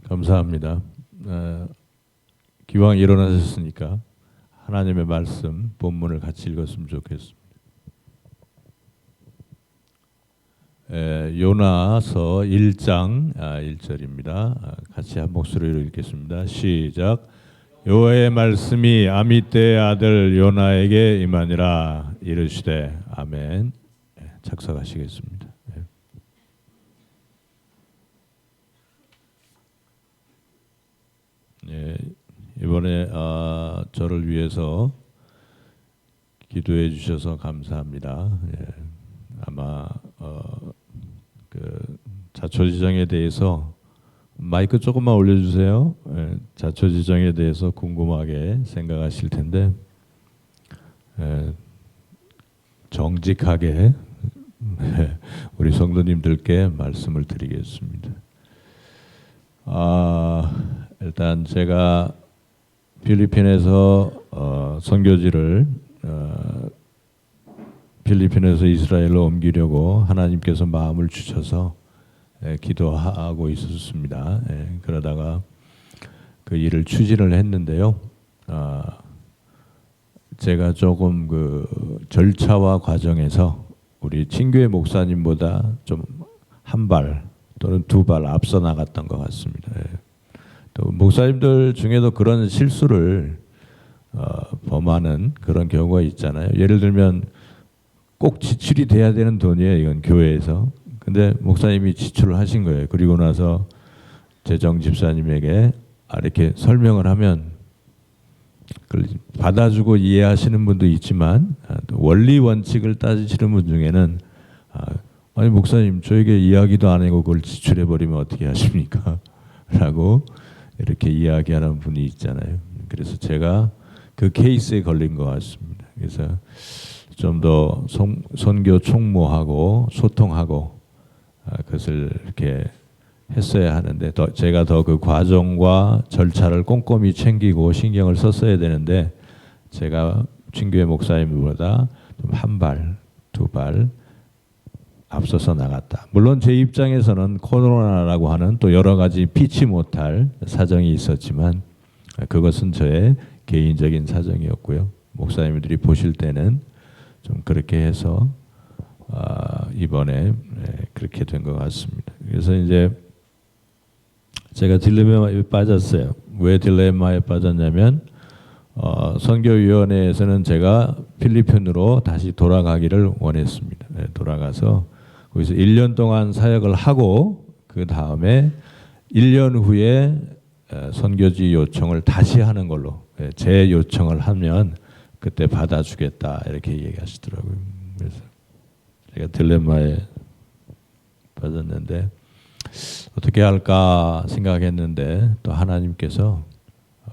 감사합니다. 기왕 일어나셨으니까 하나님의 말씀 본문을 같이 읽었으면 좋겠습니다. 요나서 1장 1절입니다. 같이 한 목소리로 읽겠습니다. 시작. 여호와의 말씀이 아미떼의 아들 요나에게 임하니라. 이르시되 아멘. 착석하시겠습니다. 이번에 저를 위해서 기도해 주셔서 감사합니다. 아마 그 자초지정에 대해서 마이크 조금만 올려주세요. 자초지정에 대해서 궁금하게 생각하실 텐데 정직하게 우리 성도님들께 말씀을 드리겠습니다. 일단 제가 필리핀에서 선교지를 필리핀에서 이스라엘로 옮기려고 하나님께서 마음을 주셔서 기도하고 있었습니다. 그러다가 그 일을 추진을 했는데요. 제가 조금 그 절차와 과정에서 우리 친교회 목사님보다 좀 한 발 또는 두 발 앞서 나갔던 것 같습니다. 또 목사님들 중에도 그런 실수를 범하는 그런 경우가 있잖아요. 예를 들면 꼭 지출이 돼야 되는 돈이에요. 이건 교회에서. 근데 목사님이 지출을 하신 거예요. 그리고 나서 재정 집사님에게 이렇게 설명을 하면 그걸 받아주고 이해하시는 분도 있지만 원리 원칙을 따지시는 분 중에는 아니 목사님 저에게 이야기도 안 하고 그걸 지출해 버리면 어떻게 하십니까? 라고 이렇게 이야기하는 분이 있잖아요. 그래서 제가 그 케이스에 걸린 것 같습니다. 그래서 좀 더 선교 총무하고 소통하고 그것을 이렇게 했어야 하는데 제가 더 그 과정과 절차를 꼼꼼히 챙기고 신경을 썼어야 되는데 제가 친교회 목사님보다 좀 한 발, 두 발 앞서서 나갔다. 물론 제 입장에서는 코로나라고 하는 또 여러 가지 피치 못할 사정이 있었지만 그것은 저의 개인적인 사정이었고요. 목사님들이 보실 때는 좀 그렇게 해서 이번에 그렇게 된 것 같습니다. 그래서 이제 제가 딜레마에 빠졌어요. 왜 딜레마에 빠졌냐면 선교위원회에서는 제가 필리핀으로 다시 돌아가기를 원했습니다. 돌아가서 거기서 1년 동안 사역을 하고 그 다음에 1년 후에 선교지 요청을 다시 하는 걸로 제 요청을 하면 그때 받아주겠다 이렇게 얘기하시더라고요. 그래서 제가 딜레마에 빠졌는데 어떻게 할까 생각했는데 또 하나님께서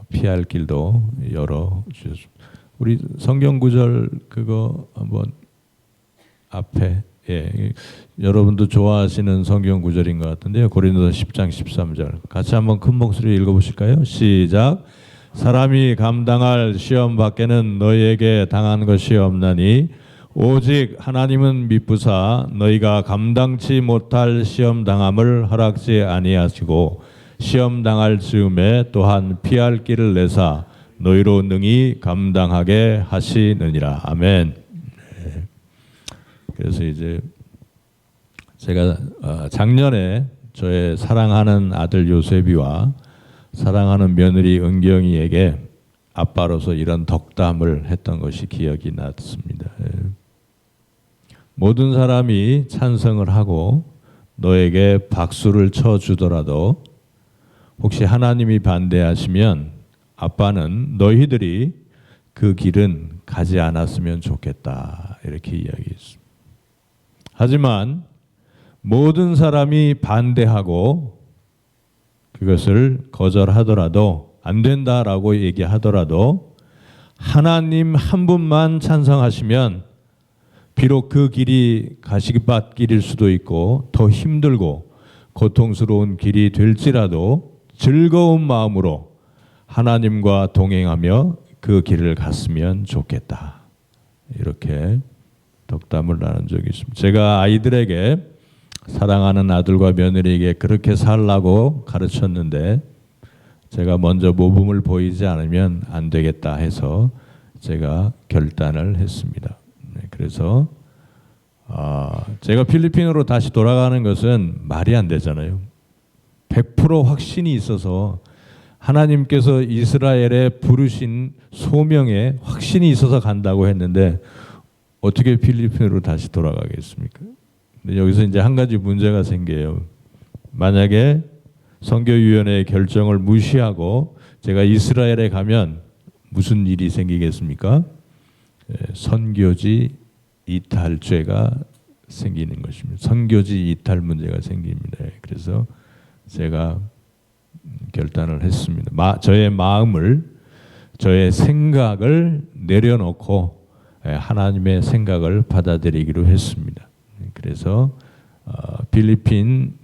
피할 길도 열어 주셨습니다. 우리 성경 구절 그거 한번 앞에 여러분도 좋아하시는 성경 구절인 것 같은데요. 고린도서 10장 13절 같이 한번 큰 목소리로 읽어보실까요? 시작. 사람이 감당할 시험 밖에는 너희에게 당한 것이 없나니 오직 하나님은 미쁘사 너희가 감당치 못할 시험 당함을 허락지 아니하시고 시험 당할 즈음에 또한 피할 길을 내사 너희로 능히 감당하게 하시느니라. 아멘. 그래서 이제 제가 작년에 저의 사랑하는 아들 요셉이와 사랑하는 며느리 은경이에게 아빠로서 이런 덕담을 했던 것이 기억이 났습니다. 모든 사람이 찬성을 하고 너에게 박수를 쳐주더라도 혹시 하나님이 반대하시면 아빠는 너희들이 그 길은 가지 않았으면 좋겠다 이렇게 이야기했습니다. 하지만 모든 사람이 반대하고 그것을 거절하더라도 안 된다라고 얘기하더라도 하나님 한 분만 찬성하시면 비록 그 길이 가시밭길일 수도 있고 더 힘들고 고통스러운 길이 될지라도 즐거운 마음으로 하나님과 동행하며 그 길을 갔으면 좋겠다. 이렇게 덕담을 나눈 적이 있습니다. 제가 아이들에게 사랑하는 아들과 며느리에게 그렇게 살라고 가르쳤는데 제가 먼저 모범을 보이지 않으면 안 되겠다 해서 제가 결단을 했습니다. 그래서 제가 필리핀으로 다시 돌아가는 것은 말이 안 되잖아요. 100% 확신이 있어서 하나님께서 이스라엘에 부르신 소명에 확신이 있어서 간다고 했는데 어떻게 필리핀으로 다시 돌아가겠습니까? 근데 여기서 이제 한 가지 문제가 생겨요. 만약에 선교위원회의 결정을 무시하고 제가 이스라엘에 가면 무슨 일이 생기겠습니까? 선교지 이탈죄가 생기는 것입니다. 선교지 이탈 문제가 생깁니다. 그래서 제가 결단을 했습니다. 저의 마음을, 저의 생각을 내려놓고 하나님의 생각을 받아들이기로 했습니다. 그래서 필리핀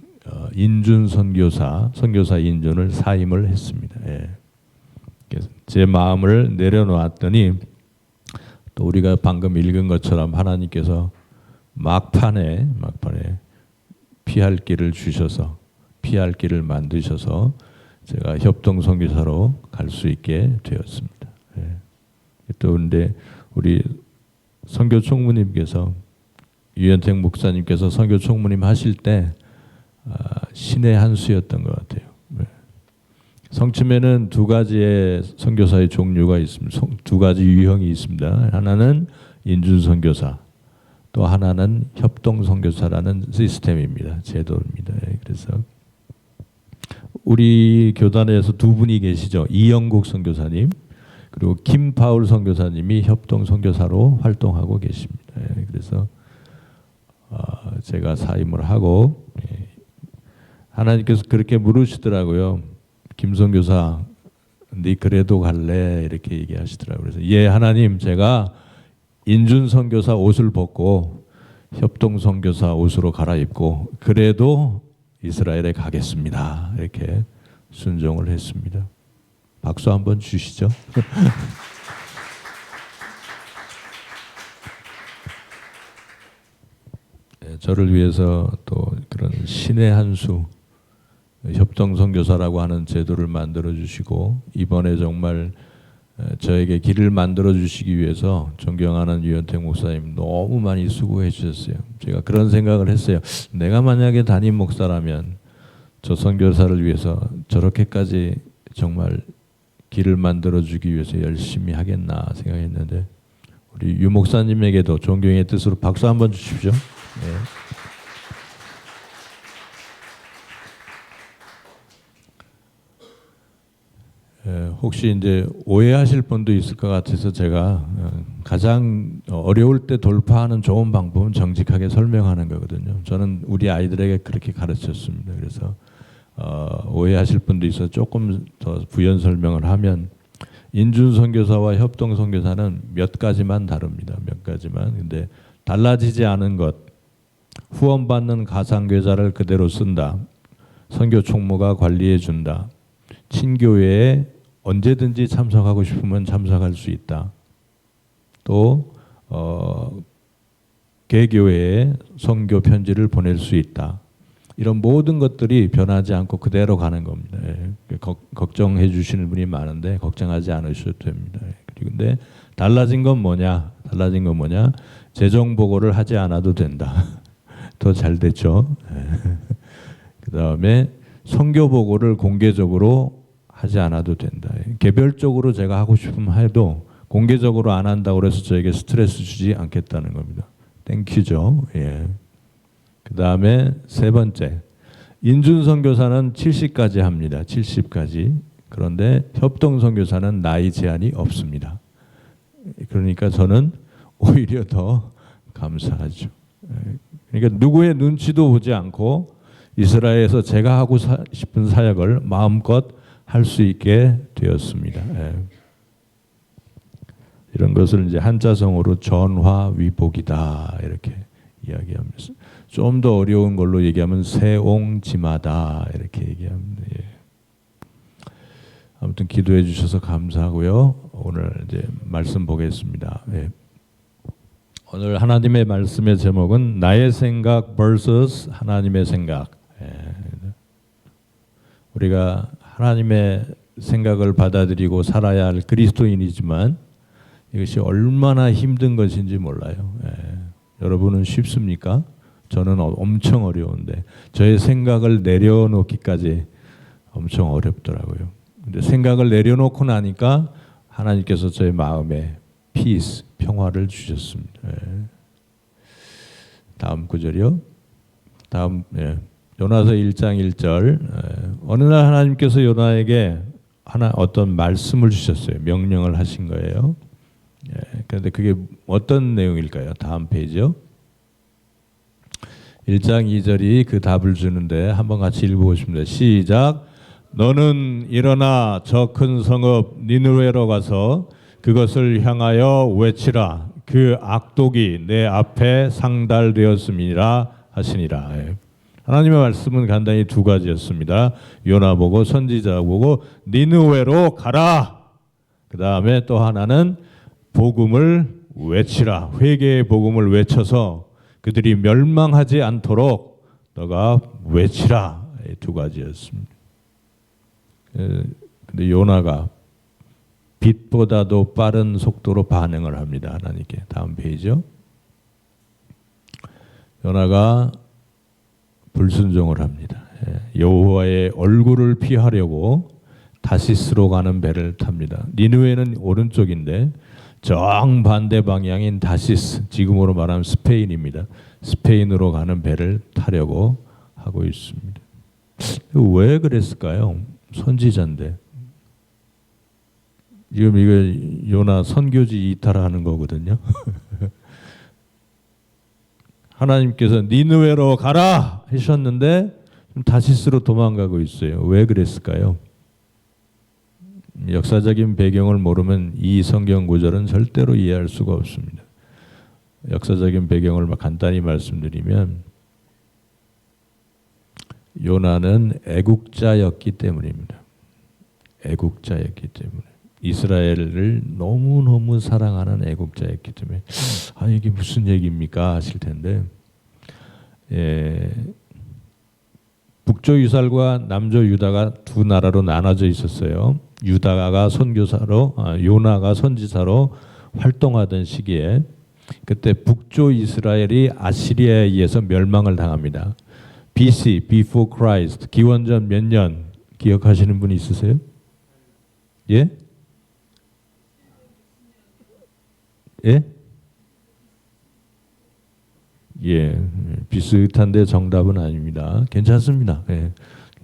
인준 선교사 인준을 사임을 했습니다. 그래서 제 마음을 내려놓았더니 또 우리가 방금 읽은 것처럼 하나님께서 막판에 피할 길을 주셔서 피할 길을 만드셔서 제가 협동 선교사로 갈 수 있게 되었습니다. 또 근데 우리 선교 총무님께서 유현택 목사님께서 선교 총무님 하실 때 신의 한 수였던 것 같아요. 성침에는 두 가지의 선교사의 종류가 있습니다. 두 가지 유형이 있습니다. 하나는 인준 선교사, 또 하나는 협동 선교사라는 시스템입니다. 제도입니다. 그래서 우리 교단에서 두 분이 계시죠. 이영국 선교사님 그리고 김파울 선교사님이 협동 선교사로 활동하고 계십니다. 그래서 제가 사임을 하고 하나님께서 그렇게 물으시더라고요. 김 선교사, 네 그래도 갈래? 이렇게 얘기하시더라고요. 그래서 예 하나님, 제가 인준 선교사 옷을 벗고 협동 선교사 옷으로 갈아입고 그래도 이스라엘에 가겠습니다. 이렇게 순종을 했습니다. 박수 한번 주시죠. 저를 위해서 또 그런 신의 한 수, 협동 선교사라고 하는 제도를 만들어 주시고 이번에 정말 저에게 길을 만들어 주시기 위해서 존경하는 유현택 목사님 너무 많이 수고해 주셨어요. 제가 그런 생각을 했어요. 내가 만약에 담임 목사라면 저 선교사를 위해서 저렇게까지 정말 길을 만들어 주기 위해서 열심히 하겠나 생각했는데 우리 유 목사님에게도 존경의 뜻으로 박수 한번 주십시오. 네. 혹시 이제 오해하실 분도 있을 것 같아서 제가 가장 어려울 때 돌파하는 좋은 방법은 정직하게 설명하는 거거든요. 저는 우리 아이들에게 그렇게 가르쳤습니다. 그래서 오해하실 분도 있어 조금 더 부연 설명을 하면 인준 선교사와 협동 선교사는 몇 가지만 다릅니다. 몇 가지만. 근데 달라지지 않은 것, 후원받는 가상계좌를 그대로 쓴다. 선교 총무가 관리해 준다. 친교회에 언제든지 참석하고 싶으면 참석할 수 있다. 또 개교회에 선교 편지를 보낼 수 있다. 이런 모든 것들이 변하지 않고 그대로 가는 겁니다. 걱정해 주시는 분이 많은데 걱정하지 않으셔도 됩니다. 그리고 근데 달라진 건 뭐냐? 재정 보고를 하지 않아도 된다. 더 잘 됐죠. 그 다음에 선교 보고를 공개적으로 하지 않아도 된다. 개별적으로 제가 하고 싶으면 해도 공개적으로 안 한다고 해서 저에게 스트레스 주지 않겠다는 겁니다. 땡큐죠. 예. 그 다음에 세 번째, 인준 선교사는 70까지 합니다. 70까지. 그런데 협동 선교사는 나이 제한이 없습니다. 그러니까 저는 오히려 더 감사하죠. 그러니까 누구의 눈치도 보지 않고 이스라엘에서 제가 하고 싶은 사역을 마음껏 할 수 있게 되었습니다. 이런 것을 이제 한자성어로 전화위복이다 이렇게 이야기하면서 좀 더 어려운 걸로 얘기하면 세옹지마다 이렇게 얘기합니다. 아무튼 기도해 주셔서 감사하고요. 오늘 이제 말씀 보겠습니다. 오늘 하나님의 말씀의 제목은 나의 생각 vs 하나님의 생각. 우리가 하나님의 생각을 받아들이고 살아야 할 그리스도인이지만 이것이 얼마나 힘든 것인지 몰라요. 여러분은 쉽습니까? 저는 엄청 어려운데 저의 생각을 내려놓기까지 엄청 어렵더라고요. 근데 생각을 내려놓고 나니까 하나님께서 저의 마음에 피스, 평화를 주셨습니다. 다음 구절이요. 다음 요나서 1장 1절. 어느 날 하나님께서 요나에게 어떤 말씀을 주셨어요. 명령을 하신 거예요. 그런데 그게 어떤 내용일까요? 다음 페이지요. 1장 2절이 그 답을 주는데 한번 같이 읽어보십니다. 시작. 너는 일어나 저 큰 성읍 니느웨로 가서 그것을 향하여 외치라. 그 악독이 내 앞에 상달되었음이라 하시니라. 하나님의 말씀은 간단히 두 가지였습니다. 요나 보고 선지자 보고 니느웨로 가라. 그 다음에 또 하나는 복음을 외치라. 회개의 복음을 외쳐서 그들이 멸망하지 않도록 너가 외치라. 이 두 가지였습니다. 근데 요나가 빛보다도 빠른 속도로 반응을 합니다. 하나님께. 다음 페이지요. 요나가 불순종을 합니다. 여호와의 얼굴을 피하려고 다시스로 가는 배를 탑니다. 니느웨는 오른쪽인데 정반대 방향인 다시스, 지금으로 말하면 스페인입니다. 스페인으로 가는 배를 타려고 하고 있습니다. 왜 그랬을까요? 선지자인데. 지금 이거 요나 선교지 이탈하는 거거든요. 하나님께서 니느웨로 가라 하셨는데 다시스로 도망가고 있어요. 왜 그랬을까요? 역사적인 배경을 모르면 이 성경 구절은 절대로 이해할 수가 없습니다. 역사적인 배경을 간단히 말씀드리면 요나는 애국자였기 때문입니다. 애국자였기 때문에. 이스라엘을 너무너무 사랑하는 애국자였기 때문에 이게 무슨 얘기입니까 하실 텐데 북조 이스라엘과 남조 유다가 두 나라로 나눠져 있었어요. 유다가 선교사로 요나가 선지자로 활동하던 시기에 그때 북조 이스라엘이 아시리아에 의해서 멸망을 당합니다. BC, Before Christ, 기원전 몇 년 기억하시는 분 있으세요? 예? 예? 예, 비슷한데 정답은 아닙니다. 괜찮습니다. 예,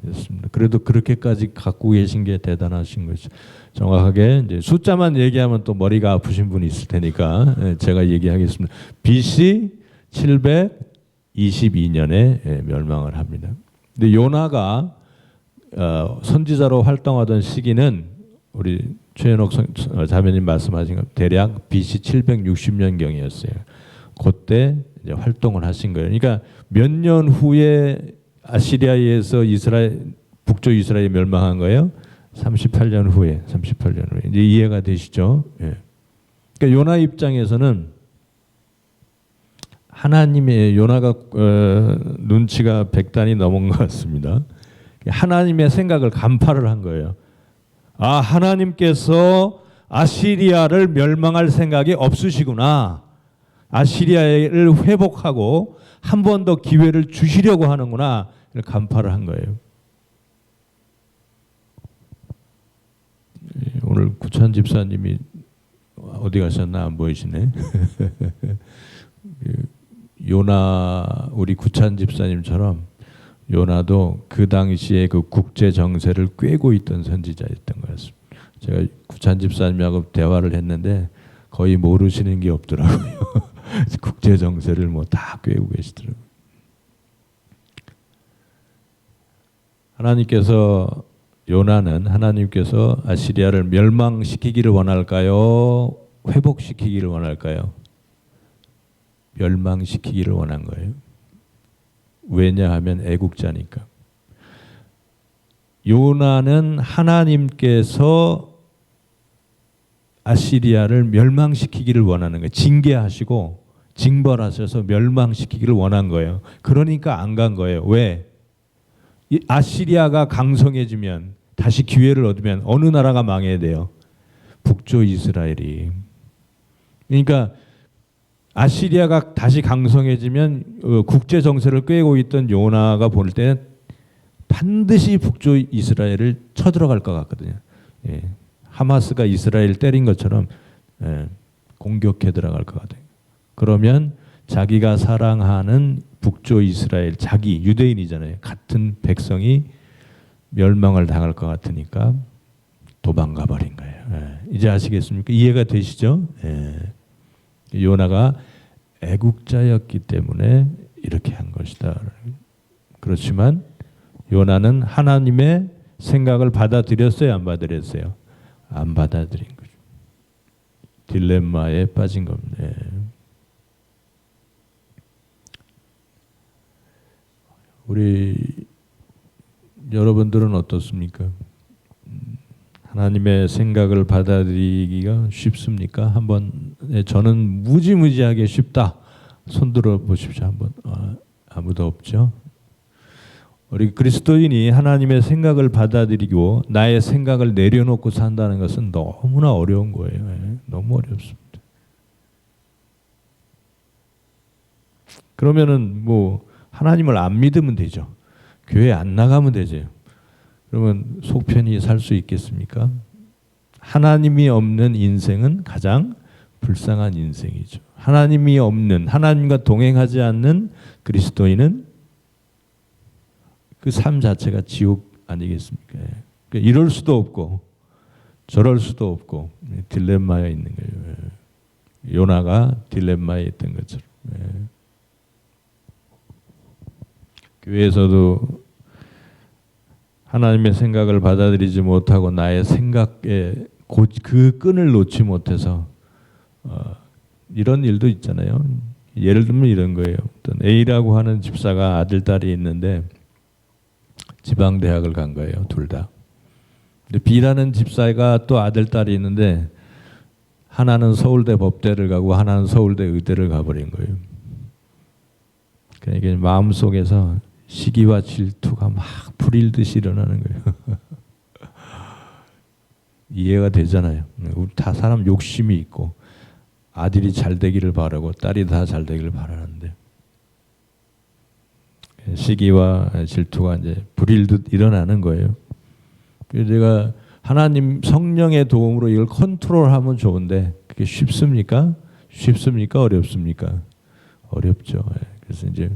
괜찮습니다. 그래도 그렇게까지 갖고 계신 게 대단하신 거죠. 정확하게 이제 숫자만 얘기하면 또 머리가 아프신 분이 있을 테니까 제가 얘기하겠습니다. BC 722년에 멸망을 합니다. 근데 요나가 선지자로 활동하던 시기는 우리 최현옥 자매님 말씀하신 것 대략 BC 760년경이었어요. 그때 이제 활동을 하신 거예요. 그러니까 몇 년 후에 아시리아에서 북조 이스라엘이 멸망한 거예요. 38년 후에 이제 이해가 되시죠? 예. 그러니까 요나 입장에서는 하나님의 요나가 눈치가 100단이 넘은 것 같습니다. 하나님의 생각을 간파를 한 거예요. 하나님께서 아시리아를 멸망할 생각이 없으시구나. 아시리아를 회복하고 한 번 더 기회를 주시려고 하는구나. 간파를 한 거예요. 오늘 구찬 집사님이 어디 가셨나 안 보이시네. 요나 우리 구찬 집사님처럼 요나도 그 당시에 그 국제 정세를 꿰고 있던 선지자였던 것 같습니다. 제가 구찬 집사님하고 대화를 했는데 거의 모르시는 게 없더라고요. 국제 정세를 뭐 다 꿰고 계시더라고요. 하나님께서 아시리아를 멸망시키기를 원할까요? 회복시키기를 원할까요? 멸망시키기를 원한 거예요. 왜냐하면 애국자니까. 요나는 하나님께서 아시리아를 멸망시키기를 원하는 거예요. 징계하시고 징벌하셔서 멸망시키기를 원한 거예요. 그러니까 안 간 거예요. 왜? 이 아시리아가 강성해지면 다시 기회를 얻으면 어느 나라가 망해야 돼요? 북조 이스라엘이. 그러니까 아시리아가 다시 강성해지면 국제 정세를 꿰고 있던 요나가 볼 때는 반드시 북조 이스라엘을 쳐들어갈 것 같거든요. 예. 하마스가 이스라엘 때린 것처럼 공격해 들어갈 것 같아요. 그러면 자기가 사랑하는 북조 이스라엘, 자기 유대인이잖아요. 같은 백성이 멸망을 당할 것 같으니까 도망가 버린 거예요. 이제 아시겠습니까? 이해가 되시죠? 요나가 애국자였기 때문에 이렇게 한 것이다. 그렇지만 요나는 하나님의 생각을 받아들였어요? 안 받아들였어요? 안 받아들인 거죠. 딜레마에 빠진 겁니다. 우리 여러분들은 어떻습니까? 하나님의 생각을 받아들이기가 쉽습니까? 한번 저는 무지무지하게 쉽다. 손들어 보십시오. 한번. 아무도 없죠? 우리 그리스도인이 하나님의 생각을 받아들이고 나의 생각을 내려놓고 산다는 것은 너무나 어려운 거예요. 너무 어렵습니다. 그러면은 뭐 하나님을 안 믿으면 되죠. 교회 안 나가면 되죠. 그러면 속 편히 살 수 있겠습니까? 하나님이 없는 인생은 가장 불쌍한 인생이죠. 하나님이 없는, 하나님과 동행하지 않는 그리스도인은 그 삶 자체가 지옥 아니겠습니까? 그러니까 이럴 수도 없고 저럴 수도 없고 딜레마에 있는 거예요. 요나가 딜레마에 있던 것처럼. 교회에서도 하나님의 생각을 받아들이지 못하고 나의 생각에 그 끈을 놓지 못해서 이런 일도 있잖아요. 예를 들면 이런 거예요. 어떤 A라고 하는 집사가 아들, 딸이 있는데 지방대학을 간 거예요. 둘 다. 근데 B라는 집사가 또 아들, 딸이 있는데 하나는 서울대 법대를 가고 하나는 서울대 의대를 가버린 거예요. 그러니까 마음속에서 시기와 질투가 막 불일듯이 일어나는 거예요. 이해가 되잖아요. 우리 다 사람 욕심이 있고 아들이 잘 되기를 바라고 딸이 다 잘 되기를 바라는데 시기와 질투가 이제 불일듯 일어나는 거예요. 그래서 제가 하나님 성령의 도움으로 이걸 컨트롤하면 좋은데 그게 쉽습니까? 쉽습니까? 어렵습니까? 어렵죠. 그래서 이제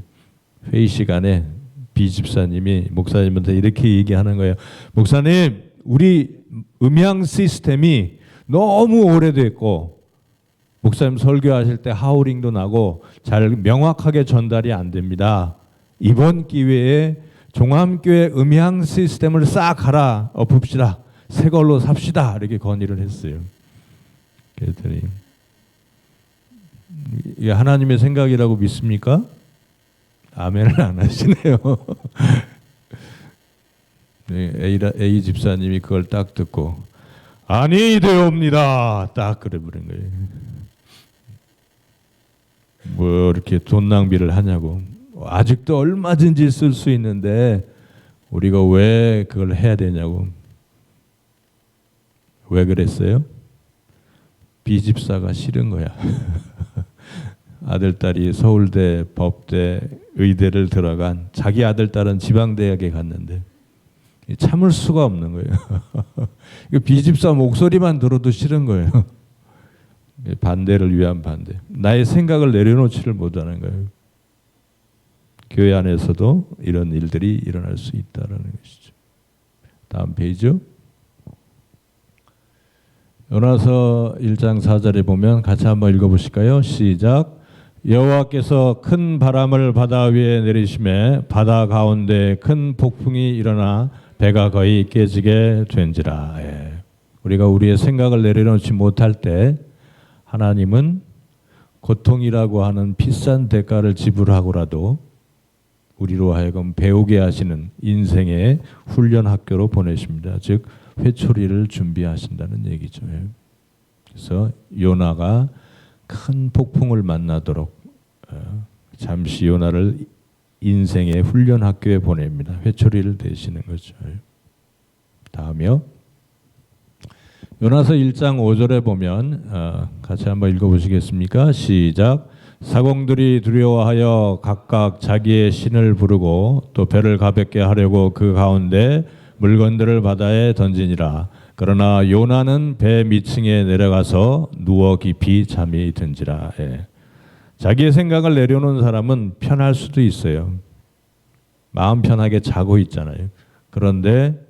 회의 시간에 B 집사님이 목사님한테 이렇게 얘기하는 거예요. 목사님, 우리 음향 시스템이 너무 오래됐고 목사님 설교하실 때 하우링도 나고 잘 명확하게 전달이 안 됩니다. 이번 기회에 종암교회 음향 시스템을 싹 갈아 엎읍시다. 새 걸로 삽시다. 이렇게 건의를 했어요. 그랬더니 이게 하나님의 생각이라고 믿습니까? 아멘을 안 하시네요. A 집사님이 그걸 딱 듣고 아니 되옵니다. 딱 그래버린 거예요. 뭐 이렇게 돈 낭비를 하냐고. 아직도 얼마든지 쓸 수 있는데 우리가 왜 그걸 해야 되냐고. 왜 그랬어요? B 집사가 싫은 거야. 아들, 딸이 서울대, 법대, 의대를 들어간 자기 아들, 딸은 지방대학에 갔는데 참을 수가 없는 거예요. B 집사 목소리만 들어도 싫은 거예요. 반대를 위한 반대. 나의 생각을 내려놓지를 못하는 거예요. 교회 안에서도 이런 일들이 일어날 수 있다는 것이죠. 다음 페이지. 요나서 1장 4절에 보면 같이 한번 읽어보실까요? 시작. 여호와께서 큰 바람을 바다 위에 내리심에 바다 가운데 큰 폭풍이 일어나 배가 거의 깨지게 된지라. 우리가 우리의 생각을 내려놓지 못할 때 하나님은 고통이라고 하는 비싼 대가를 지불하고라도 우리로 하여금 배우게 하시는 인생의 훈련 학교로 보내십니다. 즉 회초리를 준비하신다는 얘기죠. 그래서 요나가 큰 폭풍을 만나도록 잠시 요나를 인생의 훈련 학교에 보냅니다. 회초리를 대시는 거죠. 다음이요. 요나서 1장 5절에 보면 같이 한번 읽어보시겠습니까? 시작. 사공들이 두려워하여 각각 자기의 신을 부르고 또 배를 가볍게 하려고 그 가운데 물건들을 바다에 던지니라. 그러나 요나는 배 밑층에 내려가서 누워 깊이 잠이 든지라. 자기의 생각을 내려놓은 사람은 편할 수도 있어요. 마음 편하게 자고 있잖아요. 그런데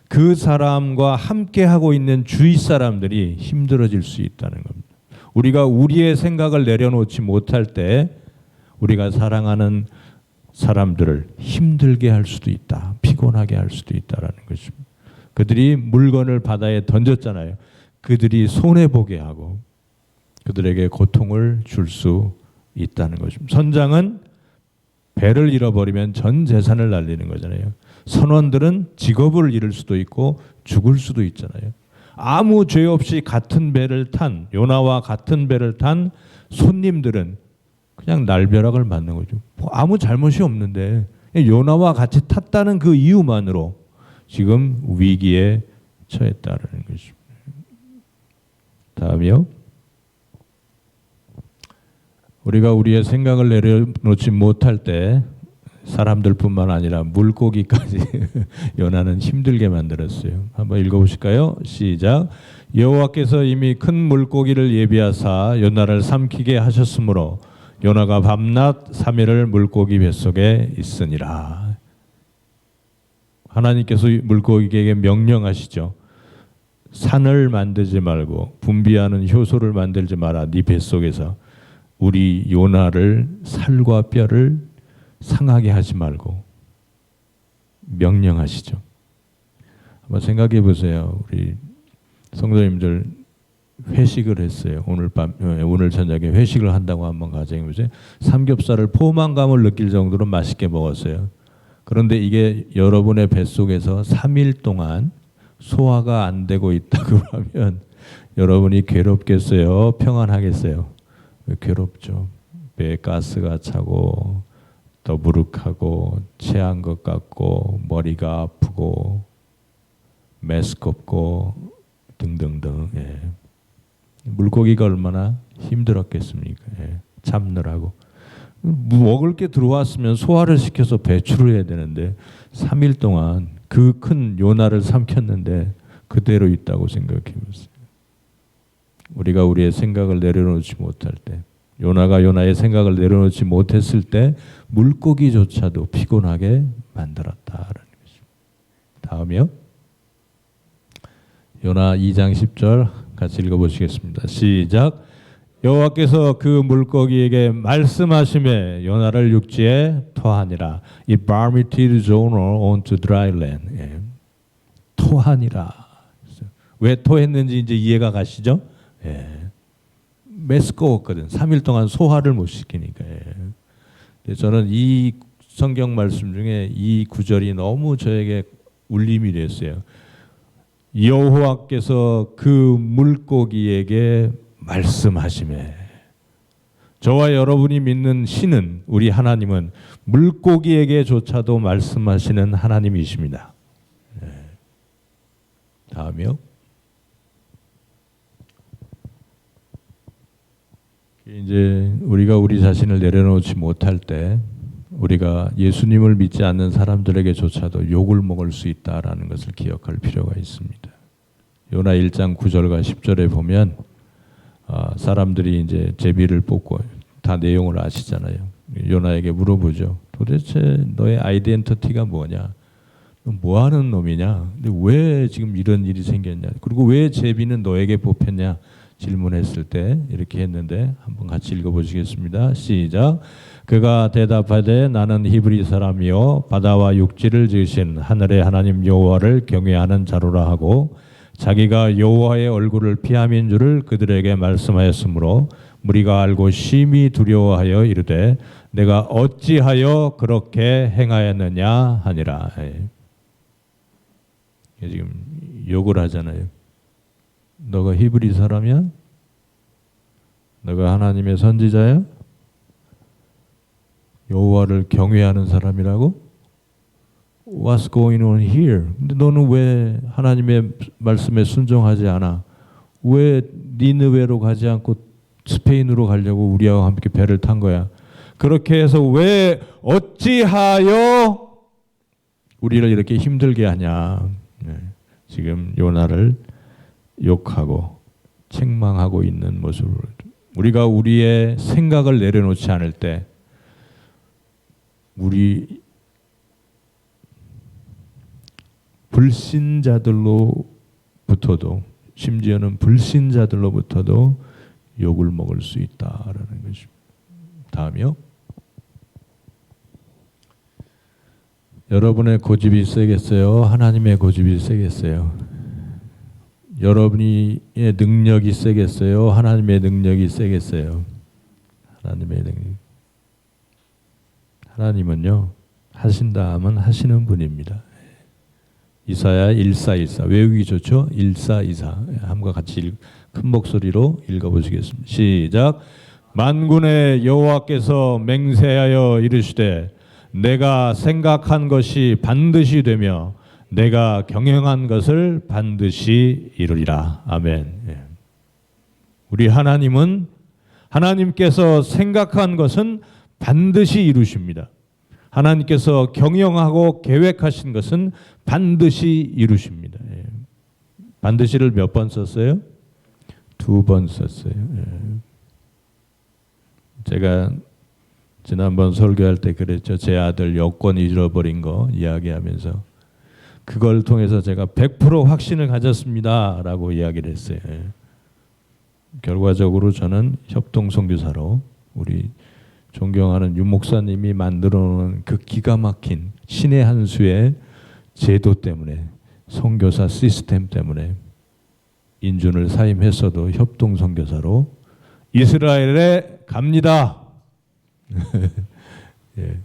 그 사람과 함께 하고 있는 주위 사람들이 힘들어질 수 있다는 겁니다. 우리가 우리의 생각을 내려놓지 못할 때 우리가 사랑하는 사람들을 힘들게 할 수도 있다. 피곤하게 할 수도 있다라는 것입니다. 그들이 물건을 바다에 던졌잖아요. 그들이 손해보게 하고 그들에게 고통을 줄 수 있다는 것입니다. 선장은 배를 잃어버리면 전 재산을 날리는 거잖아요. 선원들은 직업을 잃을 수도 있고 죽을 수도 있잖아요. 아무 죄 없이 같은 배를 탄 요나와 같은 배를 탄 손님들은 그냥 날벼락을 맞는 거죠. 뭐 아무 잘못이 없는데 요나와 같이 탔다는 그 이유만으로 지금 위기에 처했다는 것입니다. 다음이요. 우리가 우리의 생각을 내려놓지 못할 때 사람들뿐만 아니라 물고기까지 요나는 힘들게 만들었어요. 한번 읽어보실까요? 시작. 여호와께서 이미 큰 물고기를 예비하사 요나를 삼키게 하셨으므로 요나가 밤낮 3일을 물고기 뱃속에 있으니라. 하나님께서 물고기에게 명령하시죠. 산을 만들지 말고 분비하는 효소를 만들지 마라. 네 뱃속에서 우리 요나를 살과 뼈를 상하게 하지 말고 명령하시죠. 한번 생각해 보세요. 우리 성도님들 회식을 했어요. 오늘 저녁에 회식을 한다고 한번 가정해 보세요. 삼겹살을 포만감을 느낄 정도로 맛있게 먹었어요. 그런데 이게 여러분의 뱃속에서 3일 동안 소화가 안 되고 있다고 하면 여러분이 괴롭겠어요? 평안하겠어요? 괴롭죠. 배에 가스가 차고 더부룩하고 체한 것 같고 머리가 아프고 메스껍고 등등등. 물고기가 얼마나 힘들었겠습니까? 잡느라고. 먹을 게 들어왔으면 소화를 시켜서 배출을 해야 되는데 3일 동안 그 큰 요나를 삼켰는데 그대로 있다고 생각해 보세요. 우리가 우리의 생각을 내려놓지 못할 때, 요나가 요나의 생각을 내려놓지 못했을 때 물고기조차도 피곤하게 만들었다라는 것입니다. 다음이요. 요나 2장 10절 같이 읽어보시겠습니다. 시작. 여호와께서 그 물고기에게 말씀하시매 요나를 육지에 토하니라. It vomited Jonah onto dry land. 토하니라. 왜 토했는지 이제 이해가 가시죠? 메스꺼웠거든. 3일 동안 소화를 못 시키니까. 저는 이 성경 말씀 중에 이 구절이 너무 저에게 울림이 됐어요. 여호와께서 그 물고기에게 말씀하시매. 저와 여러분이 믿는 신은, 우리 하나님은 물고기에게조차도 말씀하시는 하나님이십니다. 다음이요. 이제 우리가 우리 자신을 내려놓지 못할 때 우리가 예수님을 믿지 않는 사람들에게조차도 욕을 먹을 수 있다라는 것을 기억할 필요가 있습니다. 요나 1장 9절과 10절에 보면 사람들이 이제 제비를 뽑고 다 내용을 아시잖아요. 요나에게 물어보죠. 도대체 너의 아이덴티티가 뭐냐? 너 뭐하는 놈이냐? 근데 왜 지금 이런 일이 생겼냐? 그리고 왜 제비는 너에게 뽑혔냐? 질문했을 때 이렇게 했는데 한번 같이 읽어보시겠습니다. 시작. 그가 대답하되 나는 히브리 사람이요 바다와 육지를 지으신 하늘의 하나님 여호와를 경외하는 자로라 하고 자기가 여호와의 얼굴을 피함인 줄을 그들에게 말씀하였으므로 무리가 알고 심히 두려워하여 이르되 내가 어찌하여 그렇게 행하였느냐 하니라. 지금 욕을 하잖아요. 너가 히브리 사람이야? 너가 하나님의 선지자야? 여호와를 경외하는 사람이라고? What's going on here? 근데 너는 왜 하나님의 말씀에 순종하지 않아? 왜 니느웨로 가지 않고 스페인으로 가려고 우리와 함께 배를 탄 거야? 그렇게 해서 왜 어찌하여 우리를 이렇게 힘들게 하냐? 지금 요나를 욕하고 책망하고 있는 모습으로 우리가 우리의 생각을 내려놓지 않을 때 우리 불신자들로부터도 심지어는 불신자들로부터도 욕을 먹을 수 있다라는 것입니다. 다음이요. 여러분의 고집이 세겠어요? 하나님의 고집이 세겠어요? 여러분의 능력이 세겠어요? 하나님의 능력이 세겠어요? 하나님의 능력. 하나님은요, 하신다 하면 하시는 분입니다. 이사야 1414 외우기 좋죠? 1424 함과 같이 큰 목소리로 읽어보시겠습니다. 시작. 만군의 여호와께서 맹세하여 이르시되 내가 생각한 것이 반드시 되며 내가 경영한 것을 반드시 이루리라. 아멘. 우리 하나님은 하나님께서 생각한 것은 반드시 이루십니다. 하나님께서 경영하고 계획하신 것은 반드시 이루십니다. 반드시를 몇 번 썼어요? 2번 썼어요. 제가 지난번 설교할 때 그랬죠. 제 아들 여권 잃어버린 거 이야기하면서 그걸 통해서 제가 100% 확신을 가졌습니다 라고 이야기를 했어요. 결과적으로 저는 협동선교사로 우리 존경하는 유 목사님이 만들어 놓은 그 기가 막힌 신의 한 수의 제도 때문에 선교사 시스템 때문에 인준을 사임했어도 협동선교사로 이스라엘에 갑니다. 예.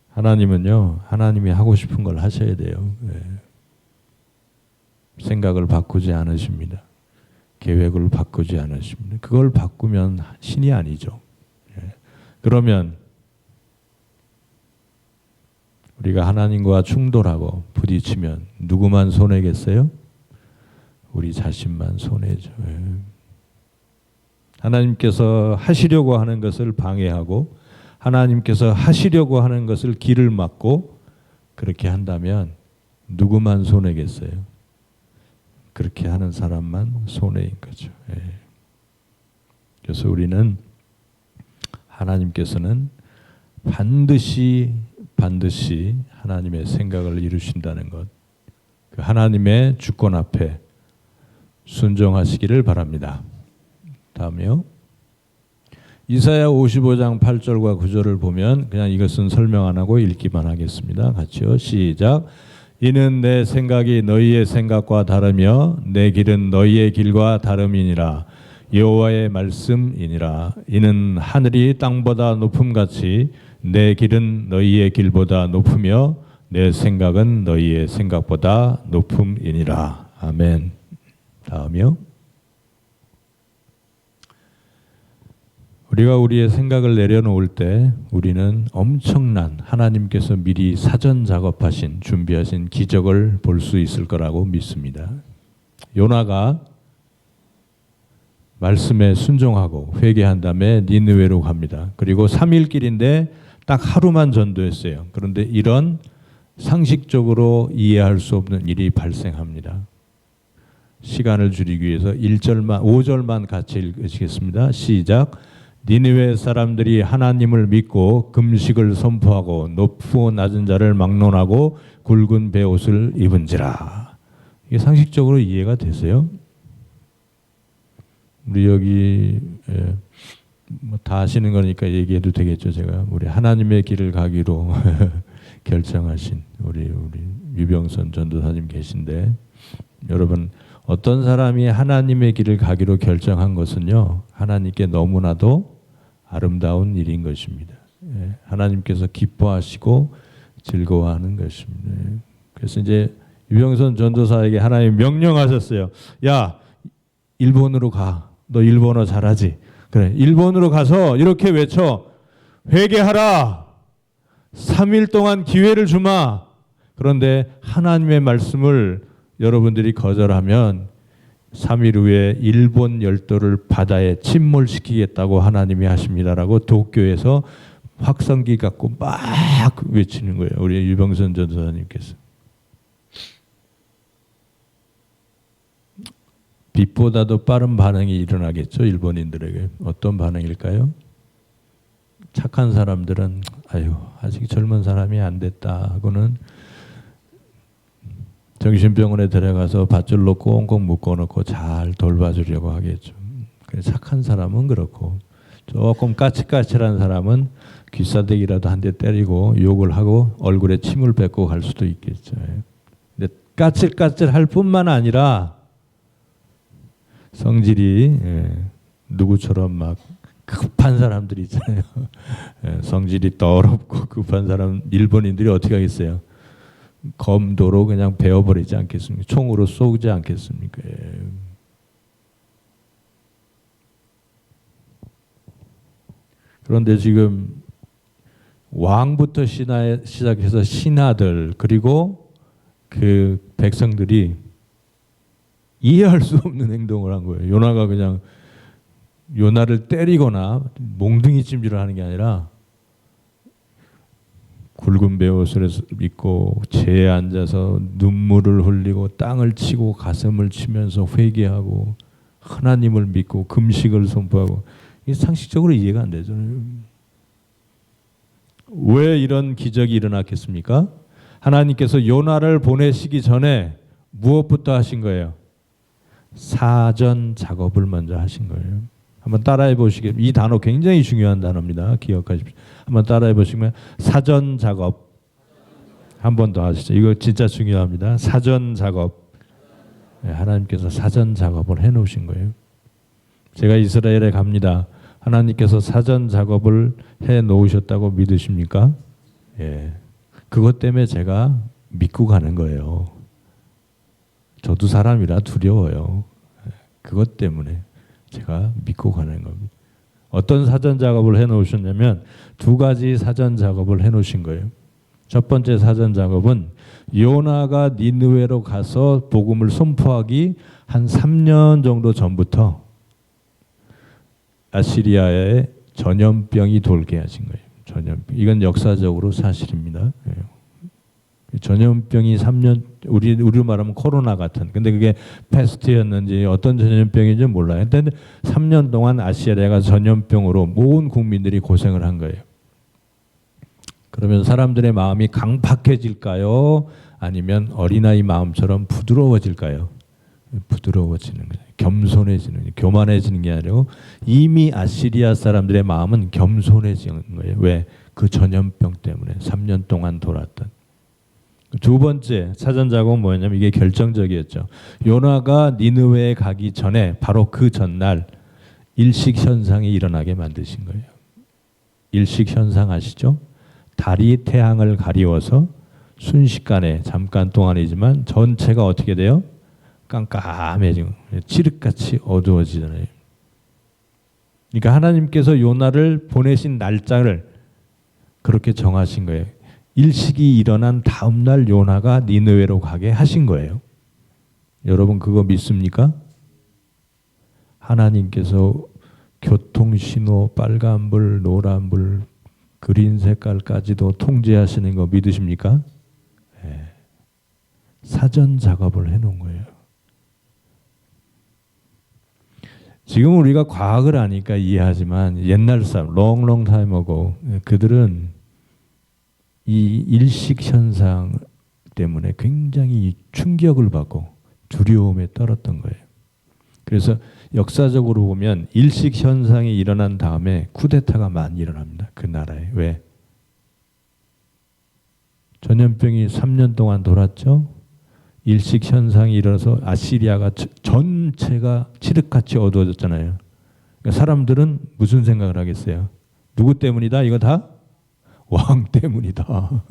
하나님은요, 하나님이 하고 싶은 걸 하셔야 돼요. 예. 생각을 바꾸지 않으십니다. 계획을 바꾸지 않으십니다. 그걸 바꾸면 신이 아니죠. 예. 그러면 우리가 하나님과 충돌하고 부딪히면 누구만 손해겠어요? 우리 자신만 손해죠. 예. 하나님께서 하시려고 하는 것을 방해하고 하나님께서 하시려고 하는 것을 길을 막고 그렇게 한다면 누구만 손해겠어요? 그렇게 하는 사람만 손해인 거죠. 예. 그래서 우리는 하나님께서는 반드시 하나님의 생각을 이루신다는 것, 그 하나님의 주권 앞에 순종하시기를 바랍니다. 다음이요. 이사야 55장 8절과 9절을 보면 그냥 이것은 설명 안 하고 읽기만 하겠습니다. 같이요. 시작. 이는 내 생각이 너희의 생각과 다르며 내 길은 너희의 길과 다름이니라. 여호와의 말씀이니라. 이는 하늘이 땅보다 높음같이 내 길은 너희의 길보다 높으며 내 생각은 너희의 생각보다 높음이니라. 아멘. 다음이요. 우리가 우리의 생각을 내려놓을 때 우리는 엄청난 하나님께서 미리 사전 작업하신 준비하신 기적을 볼 수 있을 거라고 믿습니다. 요나가 말씀에 순종하고 회개한 다음에 니느웨로 갑니다. 그리고 3일 길인데 딱 하루만 전도했어요. 그런데 이런 상식적으로 이해할 수 없는 일이 발생합니다. 시간을 줄이기 위해서 5절만 같이 읽으시겠습니다. 시작. 니느웨 사람들이 하나님을 믿고 금식을 선포하고 높고 낮은 자를 막론하고 굵은 베옷을 입은지라. 이게 상식적으로 이해가 되세요? 우리 여기 뭐 다 아시는 거니까 얘기해도 되겠죠. 제가 우리 하나님의 길을 가기로 결정하신 우리 유병선 전도사님 계신데, 여러분 어떤 사람이 하나님의 길을 가기로 결정한 것은요, 하나님께 너무나도 아름다운 일인 것입니다. 하나님께서 기뻐하시고 즐거워하는 것입니다. 그래서 이제 유병선 전도사에게 하나님 명령하셨어요. 야, 일본으로 가. 너 일본어 잘하지? 그래, 일본으로 가서 이렇게 외쳐. 회개하라. 3일 동안 기회를 주마. 그런데 하나님의 말씀을 여러분들이 거절하면 3일 후에 일본 열도를 바다에 침몰시키겠다고 하나님이 하십니다라고 도쿄에서 확성기 갖고 막 외치는 거예요. 우리 유병선 전도사님께서. 빛보다도 빠른 반응이 일어나겠죠. 일본인들에게. 어떤 반응일까요? 착한 사람들은 아유 아직 젊은 사람이 안 됐다 하고는 정신병원에 데려가서 밧줄로 꽁꽁 묶어놓고 잘 돌봐주려고 하겠죠. 착한 사람은 그렇고 조금 까칠까칠한 사람은 귀싸대기라도 한 대 때리고 욕을 하고 얼굴에 침을 뱉고 갈 수도 있겠죠. 근데 까칠까칠할 뿐만 아니라 성질이 누구처럼 막 급한 사람들이 있잖아요. 성질이 더럽고 급한 사람 일본인들이 어떻게 하겠어요? 검도로 그냥 베어버리지 않겠습니까? 총으로 쏘지 않겠습니까? 그런데 지금 왕부터 시작해서 신하들 그리고 그 백성들이 이해할 수 없는 행동을 한 거예요. 요나가 그냥 요나를 때리거나 몽둥이 찜질을 하는 게 아니라 굵은 베옷을 입고 재에 앉아서 눈물을 흘리고 땅을 치고 가슴을 치면서 회개하고 하나님을 믿고 금식을 선포하고 이게 상식적으로 이해가 안 되죠. 왜 이런 기적이 일어났겠습니까? 하나님께서 요나를 보내시기 전에 무엇부터 하신 거예요? 사전 작업을 먼저 하신 거예요. 한번 따라해 보시겠습니까? 이 단어 굉장히 중요한 단어입니다. 기억하십시오. 한번 따라해 보시면 사전 작업. 한 번 더 하시죠. 이거 진짜 중요합니다. 사전 작업. 하나님께서 사전 작업을 해 놓으신 거예요. 제가 이스라엘에 갑니다. 하나님께서 사전 작업을 해 놓으셨다고 믿으십니까? 예. 그것 때문에 제가 믿고 가는 거예요. 저도 사람이라 두려워요. 그것 때문에 제가 믿고 가는 겁니다. 어떤 사전 작업을 해 놓으셨냐면 두 가지 사전 작업을 해 놓으신 거예요. 첫 번째 사전 작업은 요나가 니느웨로 가서 복음을 선포하기 한 3년 정도 전부터 아시리아에 전염병이 돌게 하신 거예요. 전염병. 이건 역사적으로 사실입니다. 전염병이 3년 우리로 말하면 코로나 같은 근데 그게 패스트였는지 어떤 전염병인지 몰라요. 근데 3년 동안 아시아가 전염병으로 온 국민들이 고생을 한 거예요. 그러면 사람들의 마음이 강팍해질까요? 아니면 어린아이 마음처럼 부드러워질까요? 부드러워지는 거예요. 겸손해지는, 교만해지는 게 아니고 이미 아시리아 사람들의 마음은 겸손해지는 거예요. 왜? 그 전염병 때문에 3년 동안 돌았던. 두 번째 사전 작업은 뭐였냐면 이게 결정적이었죠. 요나가 니느웨에 가기 전에 바로 그 전날 일식 현상이 일어나게 만드신 거예요. 일식 현상 아시죠? 달이 태양을 가리워서 순식간에 잠깐 동안이지만 전체가 어떻게 돼요? 깜깜해지고 칠흑같이 어두워지잖아요. 그러니까 하나님께서 요나를 보내신 날짜를 그렇게 정하신 거예요. 일식이 일어난 다음 날 요나가 니느웨로 가게 하신 거예요. 여러분 그거 믿습니까? 하나님께서 교통신호 빨간불, 노란불, 그린 색깔까지도 통제하시는 거 믿으십니까? 네. 사전 작업을 해놓은 거예요. 지금 우리가 과학을 아니까 이해하지만 옛날 사람, long time ago 그들은 이 일식 현상 때문에 굉장히 충격을 받고 두려움에 떨었던 거예요. 그래서 역사적으로 보면 일식 현상이 일어난 다음에 쿠데타가 많이 일어납니다. 그 나라에. 왜? 전염병이 3년 동안 돌았죠. 일식 현상이 일어나서 아시리아가 전체가 칠흑같이 어두워졌잖아요. 그러니까 사람들은 무슨 생각을 하겠어요? 누구 때문이다? 이거 다? 왕 때문이다.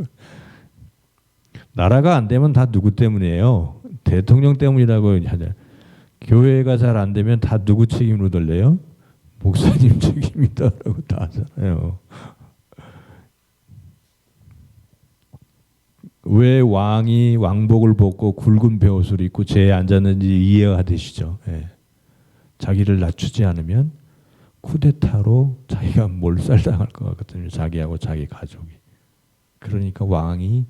나라가 안 되면 다 누구 때문이에요? 대통령 때문이라고 하잖아요. 교회가 잘 안 되면 다 누구 책임으로 돌려요? 목사님 책임이다라고 다 하잖아요. 왜 왕이 왕복을 벗고 굵은 베옷을 입고 제에 앉았는지 이해가 되시죠? 예. 자기를 낮추지 않으면 쿠데타로 자기가 몰살당할 것 같거든요. 자기하고 자기 가족이. 그러니까 왕이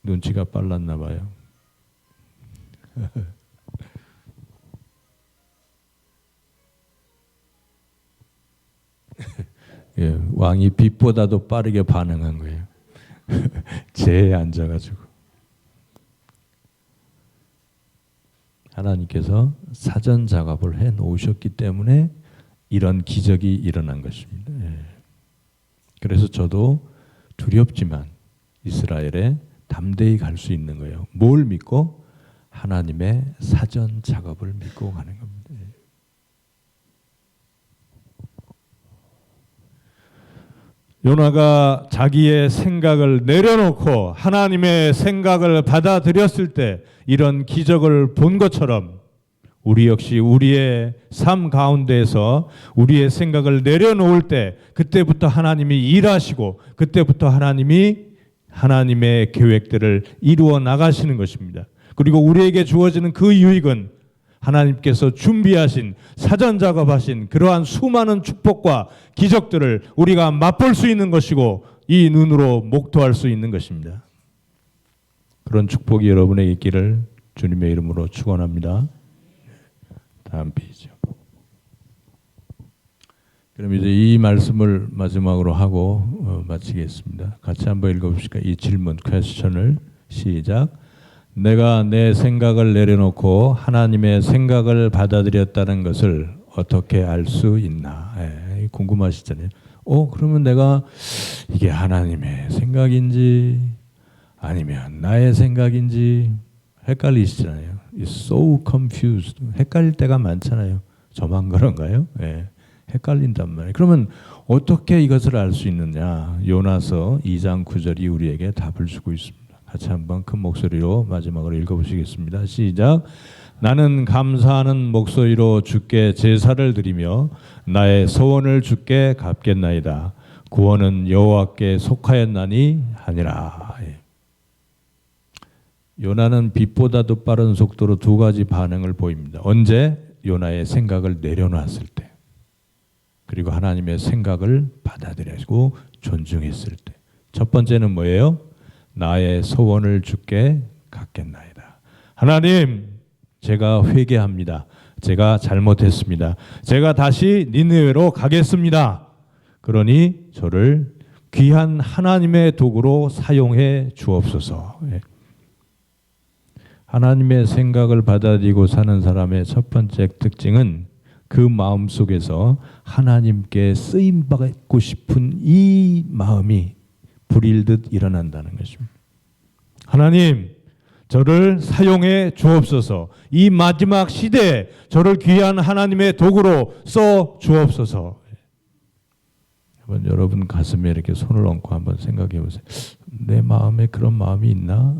눈치가 빨랐나 봐요. 예, 왕이 빛보다도 빠르게 반응한 거예요. 제에 앉아가지고. 하나님께서 사전 작업을 해 놓으셨기 때문에 이런 기적이 일어난 것입니다. 예. 그래서 저도 두렵지만 이스라엘에 담대히 갈 수 있는 거예요. 뭘 믿고? 하나님의 사전 작업을 믿고 가는 겁니다. 요나가 자기의 생각을 내려놓고 하나님의 생각을 받아들였을 때 이런 기적을 본 것처럼 우리 역시 우리의 삶 가운데에서 우리의 생각을 내려놓을 때 그때부터 하나님이 일하시고 그때부터 하나님이 하나님의 계획들을 이루어 나가시는 것입니다. 그리고 우리에게 주어지는 그 유익은 하나님께서 준비하신 사전 작업하신 그러한 수많은 축복과 기적들을 우리가 맛볼 수 있는 것이고 이 눈으로 목도할 수 있는 것입니다. 그런 축복이 여러분에게 있기를 주님의 이름으로 축원합니다. 다음 페이지요. 그럼 이제 이 말씀을 마지막으로 하고 마치겠습니다. 같이 한번 읽어봅시다. 이 질문, 퀘스천을 시작. 내가 내 생각을 내려놓고 하나님의 생각을 받아들였다는 것을 어떻게 알 수 있나? 예, 궁금하시잖아요. 그러면 내가 이게 하나님의 생각인지 아니면 나의 생각인지 헷갈리시잖아요. It's so confused. 헷갈릴 때가 많잖아요. 저만 그런가요? 예, 헷갈린단 말이에요. 그러면 어떻게 이것을 알 수 있느냐? 요나서 2장 9절이 우리에게 답을 주고 있습니다. 같이 한번 큰 목소리로 마지막으로 읽어보시겠습니다. 시작. 나는 감사하는 목소리로 주께 제사를 드리며 나의 소원을 주께 갚겠나이다. 구원은 여호와께 속하였나니 하니라. 요나는 빛보다도 빠른 속도로 두 가지 반응을 보입니다. 언제? 요나의 생각을 내려놨을 때, 그리고 하나님의 생각을 받아들이고 존중했을 때. 첫 번째는 뭐예요? 나의 소원을 주께 갚겠나이다. 하나님, 제가 회개합니다. 제가 잘못했습니다. 제가 다시 니느웨로 가겠습니다. 그러니 저를 귀한 하나님의 도구로 사용해 주옵소서. 하나님의 생각을 받아들이고 사는 사람의 첫 번째 특징은 그 마음 속에서 하나님께 쓰임받고 싶은 이 마음이 불일듯 일어난다는 것입니다. 하나님, 저를 사용해 주옵소서. 이 마지막 시대에 저를 귀한 하나님의 도구로 써 주옵소서. 한번 여러분 가슴에 이렇게 손을 얹고 한번 생각해 보세요. 내 마음에 그런 마음이 있나?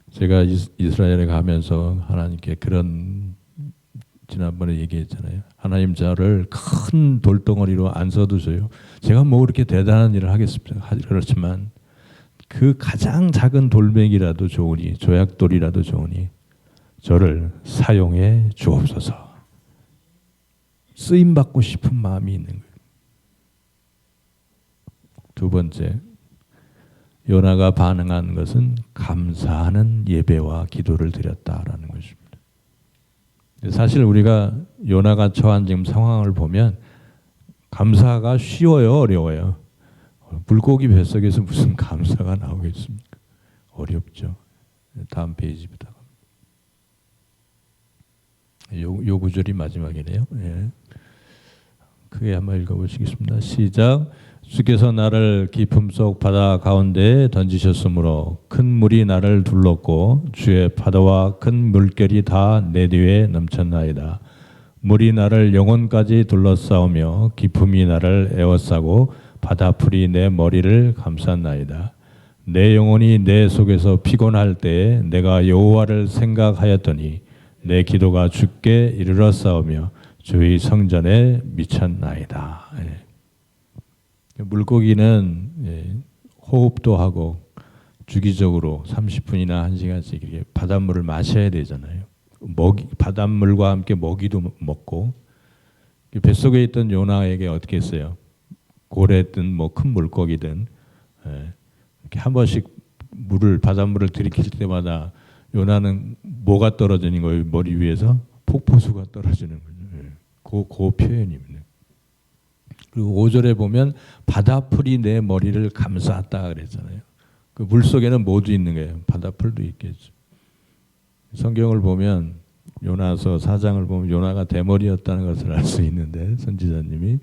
제가 이스라엘에 가면서 하나님께 그런, 지난번에 얘기했잖아요. 하나님 저를 큰 돌덩어리로 안 써두세요. 제가 뭐 그렇게 대단한 일을 하겠습니까? 그렇지만 그 가장 작은 돌멩이라도 좋으니, 조약돌이라도 좋으니 저를 사용해 주옵소서. 쓰임받고 싶은 마음이 있는 거예요. 두 번째, 요나가 반응한 것은 감사하는 예배와 기도를 드렸다라는 것입니다. 사실 우리가 요나가 처한 지금 상황을 보면 감사가 쉬워요, 어려워요? 물고기 뱃속에서 무슨 감사가 나오겠습니까? 어렵죠. 다음 페이지부터. 요 구절이 마지막이네요. 예. 크게 한번 읽어보시겠습니다. 시작. 주께서 나를 깊음 속 바다 가운데에 던지셨으므로 큰 물이 나를 둘렀고 주의 파도와 큰 물결이 다 내 뒤에 넘쳤나이다. 물이 나를 영혼까지 둘러싸우며 깊음이 나를 에워싸고 바다풀이 내 머리를 감쌌나이다. 내 영혼이 내 속에서 피곤할 때에 내가 여호와를 생각하였더니 내 기도가 주께 이르렀사오며 주의 성전에 미쳤나이다. 물고기는 호흡도 하고 주기적으로 30분이나 1시간씩 이렇게 바닷물을 마셔야 되잖아요. 바닷물과 함께 먹이도 먹고, 뱃속에 있던 요나에게 어떻게 했어요? 고래든 뭐 큰 물고기든 이렇게 한 번씩 바닷물을 들이킬 때마다 요나는 뭐가 떨어지는 거예요? 머리 위에서 폭포수가 떨어지는 거죠. 그 표현입니다. 그리고 5절에 보면 바다풀이 내 머리를 감쌌다 그랬잖아요. 그 물속에는 뭐도 있는 거예요? 바다풀도 있겠죠. 성경을 보면 요나서 4장을 보면 요나가 대머리였다는 것을 알 수 있는데, 선지자님이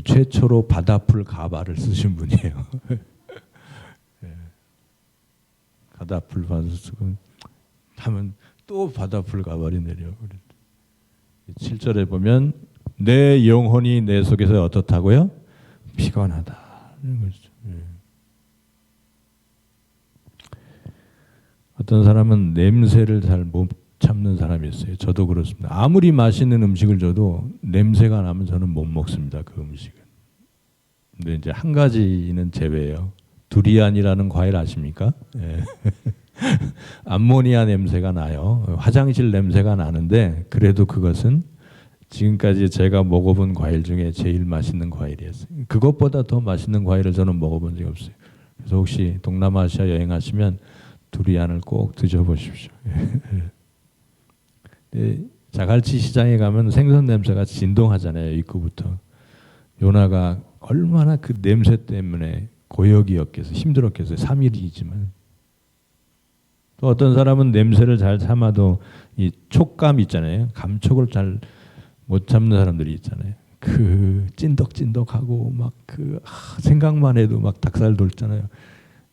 최초로 바다풀 가발을 쓰신 분이에요. 바다풀 가발을 쓰고 하면 또 바다풀 가발이 내려. 7절에 보면 내 영혼이 내 속에서 어떻다고요? 피곤하다. 어떤 사람은 냄새를 잘 못 참는 사람이 있어요. 저도 그렇습니다. 아무리 맛있는 음식을 줘도 냄새가 나면 저는 못 먹습니다. 그 음식은. 근데 이제 한 가지는 제외예요. 두리안이라는 과일 아십니까? 예. 암모니아 냄새가 나요. 화장실 냄새가 나는데 그래도 그것은 지금까지 제가 먹어본 과일 중에 제일 맛있는 과일이었어요. 그것보다 더 맛있는 과일을 저는 먹어본 적이 없어요. 그래서 혹시 동남아시아 여행하시면 두리안을 꼭 드셔보십시오. 자갈치 시장에 가면 생선 냄새가 진동하잖아요. 입구부터. 요나가 얼마나 그 냄새 때문에 고역이었겠어요. 힘들었겠어요. 3일이지만. 또 어떤 사람은 냄새를 잘 참아도 이 촉감 있잖아요. 감촉을 잘 못 참는 사람들이 있잖아요. 그 찐덕찐덕하고 막 그 생각만 해도 막 닭살 돋잖아요.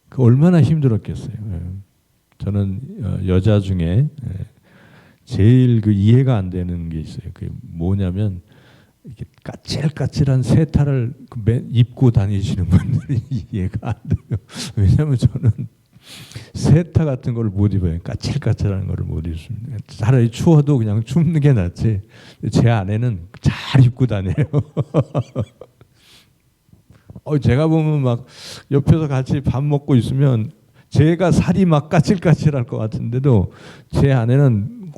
그 얼마나 힘들었겠어요. 저는 여자 중에 제일 그 이해가 안 되는 게 있어요. 그게 뭐냐면 이렇게 까칠까칠한 세타를 입고 다니시는 분들이 이해가 안 돼요. 왜냐하면 저는 세타 같은 걸 못 입어요. 까칠까칠한 거를 못 입습니다. 차라리 추워도 그냥 춥는 게 낫지. 제 아내는 잘 입고 다녀요. 제가 보면 막 옆에서 같이 밥 먹고 있으면 제가 살이 막 까칠까칠할 것 같은데도 제 아내는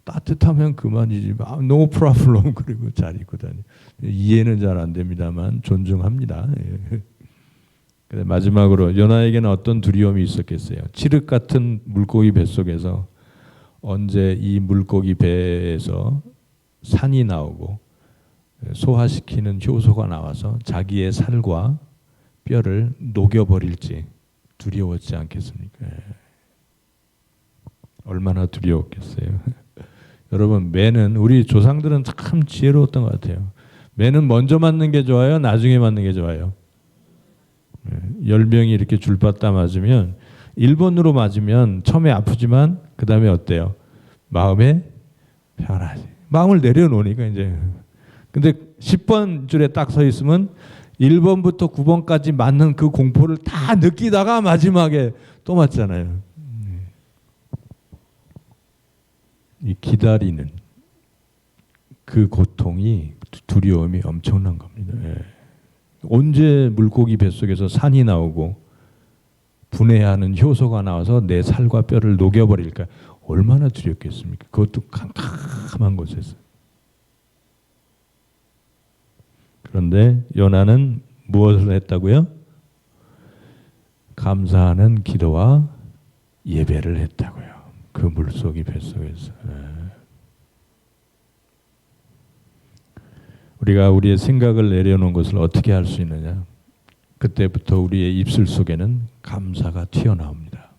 따뜻하면 그만이지. No problem. 그리고 잘 입고 다녀. 이해는 잘 안 됩니다만 존중합니다. 마지막으로 요나에게는 어떤 두려움이 있었겠어요? 칠흑 같은 물고기 뱃속에서 언제 이 물고기 배에서 산이 나오고 소화시키는 효소가 나와서 자기의 살과 뼈를 녹여버릴지 두려웠지 않겠습니까? 얼마나 두려웠겠어요. 여러분, 매는 우리 조상들은 참 지혜로웠던 것 같아요. 매는 먼저 맞는 게 좋아요? 나중에 맞는 게 좋아요? 10명이 이렇게 줄받다 맞으면 1번으로 맞으면 처음에 아프지만 그 다음에 어때요? 마음에 편하지. 마음을 내려놓으니까 이제. 근데 10번 줄에 딱 서 있으면 1번부터 9번까지 맞는 그 공포를 다 느끼다가 마지막에 또 맞잖아요. 이 기다리는 그 고통이 두려움이 엄청난 겁니다. 언제 물고기 뱃속에서 산이 나오고 분해하는 효소가 나와서 내 살과 뼈를 녹여버릴까? 얼마나 두렵겠습니까? 그것도 캄캄한 곳에서. 그런데 요나는 무엇을 했다고요? 감사하는 기도와 예배를 했다고요. 그 물속이 뱃속에서. 우리가 우리의 생각을 내려놓은 것을 어떻게 할 수 있느냐? 그때부터 우리의 입술 속에는 감사가 튀어나옵니다.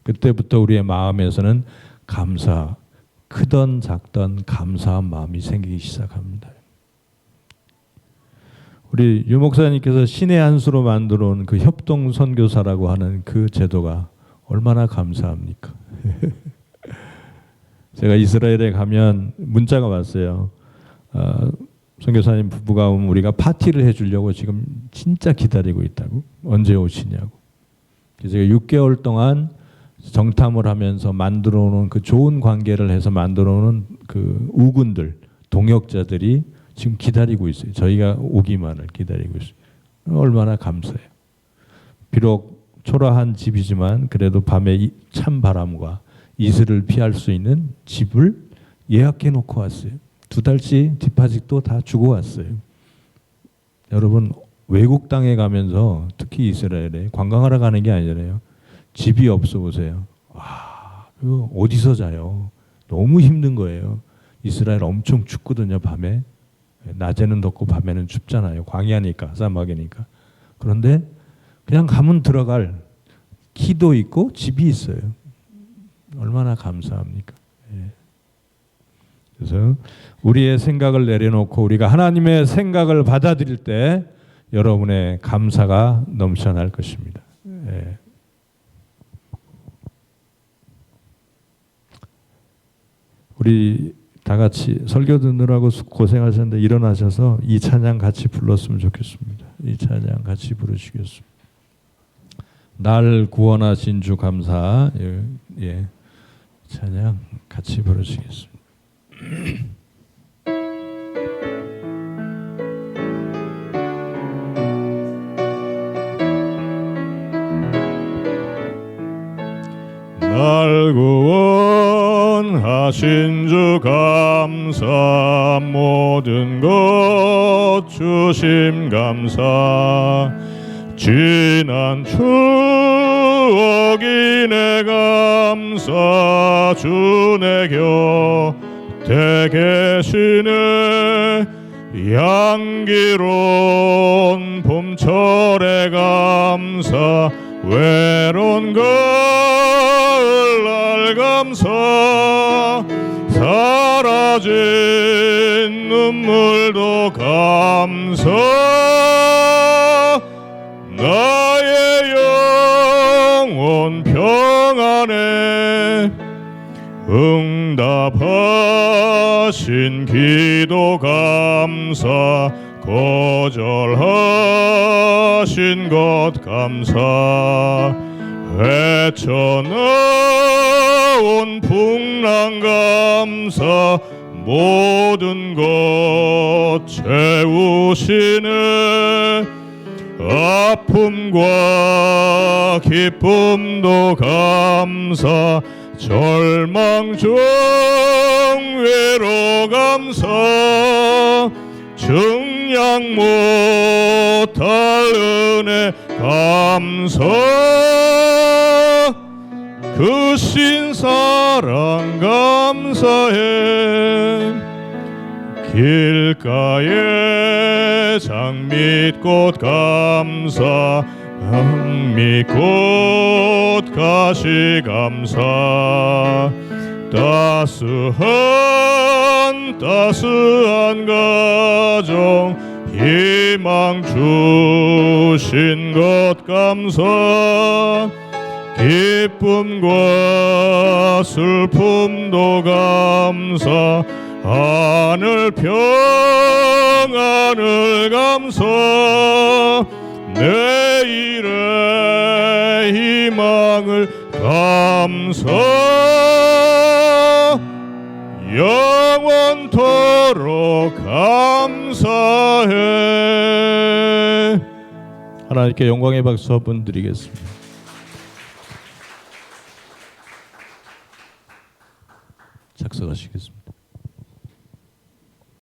그때부터 우리의 마음에서는 감사, 크던 작던 감사한 마음이 생기기 시작합니다. 우리 유 목사님께서 신의 한 수로 만들어 온 그 협동 선교사라고 하는 그 제도가 얼마나 감사합니까? 제가 이스라엘에 가면 문자가 왔어요. 선교사님 부부가 오면 우리가 파티를 해주려고 지금 진짜 기다리고 있다고. 언제 오시냐고. 그래서 6개월 동안 정탐을 하면서 만들어오는 그 좋은 관계를 해서 만들어오는 그 우군들, 동역자들이 지금 기다리고 있어요. 저희가 오기만을 기다리고 있어요. 얼마나 감사해요. 비록 초라한 집이지만 그래도 밤에 찬 바람과 이슬을 피할 수 있는 집을 예약해 놓고 왔어요. 2달치 디파짓도 다 주고 왔어요. 여러분, 외국 땅에 가면서 특히 이스라엘에 관광하러 가는 게 아니잖아요. 집이 없어 보세요. 와, 어디서 자요? 너무 힘든 거예요. 이스라엘 엄청 춥거든요, 밤에. 낮에는 덥고 밤에는 춥잖아요. 광야니까, 사막이니까. 그런데 그냥 가면 들어갈 키도 있고 집이 있어요. 얼마나 감사합니까? 예. 그래서 우리의 생각을 내려놓고 우리가 하나님의 생각을 받아들일 때 여러분의 감사가 넘쳐날 것입니다. 예. 우리 다 같이 설교 듣느라고 고생하셨는데 일어나셔서 이 찬양 같이 불렀으면 좋겠습니다. 이 찬양 같이 부르시겠습니다. 날 구원하신 주 감사. 예. 찬양 같이 부르시겠습니다. 날 구원하신 주 감사, 모든 것 주심 감사, 지난 추억이 내 감사, 주 내 곁에 계시네, 향기로운 봄철의 감사, 외로운 가을날 감사, 사라진 눈물도 감사, 나의 영혼 평안에 응답하신 기도 감사, 거절하신 것 감사, 헤쳐나온 풍랑 감사, 모든 것 채우시네, 아픔과 기쁨도 감사, 절망 중 외로 감사, 증량 못할 은혜 감사, 그 신사랑 감사해, 길가에 장밋꽃 감사, 장밋꽃 가시 감사, 따스한 가정 희망 주신 것 감사, 기쁨과 슬픔도 감사, 하늘 평안을 감사, 내일의 희망을 감사, 영원토록 감사해. 하나님께 영광의 박수 한번 드리겠습니다. 작성하시겠습니다.